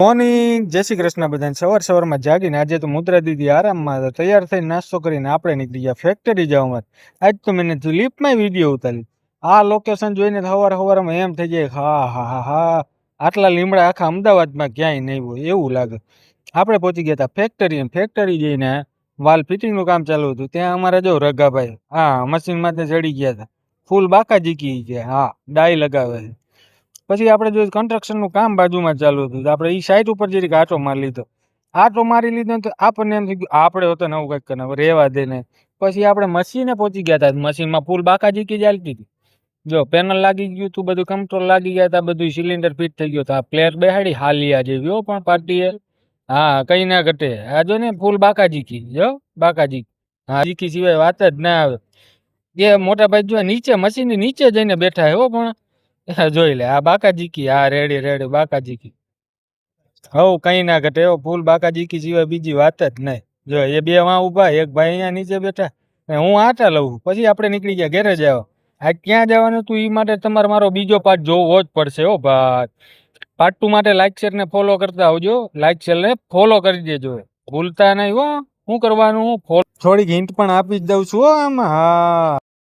Morning, જય શ્રી કૃષ્ણ બધાને. સવારમાં જાગીને આજે તો મુદ્રા દીદી આરામમાં હતા. તૈયાર થઈને નાસ્તો કરીને આપણે નીકળી ગયા ફેક્ટરી જવામાં. આજ તો મેં લિફ્ટમાં વિડીયો ઉતારી. આ લોકેશન જોઈને સવારમાં એમ થઈ જાય, હા હા હા હા, આટલા લીમડા આખા અમદાવાદમાં ક્યાંય નહીં હોય એવું લાગે. આપણે પહોંચી ગયા હતા ફેક્ટરી જઈને વાલ ફિટિંગનું કામ ચાલુ હતું. ત્યાં અમારા જો રગાભાઈ હા મશીનમાં ચડી ગયા હતા. ફૂલ બાકા જીકી ગયા. હા, ડાઈ લગાવે છે. પછી આપણે જો કન્સ્ટ્રક્શનનું કામ બાજુમાં ચાલુ હતું, આપણે એ સાઈડ ઉપર જરીક આટો મારી લીધો. આટો મારી લીધો તો આપણને એમ થઈ ગયું આપણે હોતો નવું કંઈક કરે, રેવા દે ને. પછી આપણે મશીને પહોંચી ગયા હતા. મશીનમાં ફૂલ બાકાજીકી ચાલતી હતી. જો પેનલ લાગી ગયું તું, બધું કંટ્રોલ લાગી ગયા હતા, બધું સિલિન્ડર ફિટ થઈ ગયું. આ પ્લેટ બેહાડી હાલિયા જેવી હો પણ પાર્ટીએ. હા, કઈ ના ઘટે. આ જો ને ફૂલ બાકાજીકી જો બાકાજી. હા, જીકી સિવાય વાત જ ના આવે. એ મોટા ભાઈ જો નીચે મશીનની નીચે જઈને બેઠા હો પણ જોઈ લે આ બાકાજીકી. હા, રેડી બાકાજીકી. હવ કઈ ના ઘટે એવો ફૂલ બાકાજીકી સિવાય બીજી વાત જ નહીં. જો એ બે વાં ઉભા, એક ભાઈ અહીંયા નીચે બેઠા ને હું આટા લઉં. પછી આપણે નીકળી ગયા ઘરે જવા. આ ક્યાં જવાનું તું એ માટે તમારે મારો બીજો પાર્ટ જોવો જ પડશે હો ભાઈ. પાર્ટ 2 માટે લાઈક શેર ને ફોલો કરતા આવજો. લાઈક શેર ને ફોલો કરી દેજો, ભૂલતા નહીં હો. શું કરવાનું થોડીક હિન્ટ પણ આપી જ દઉં છું હો આમાં. હા.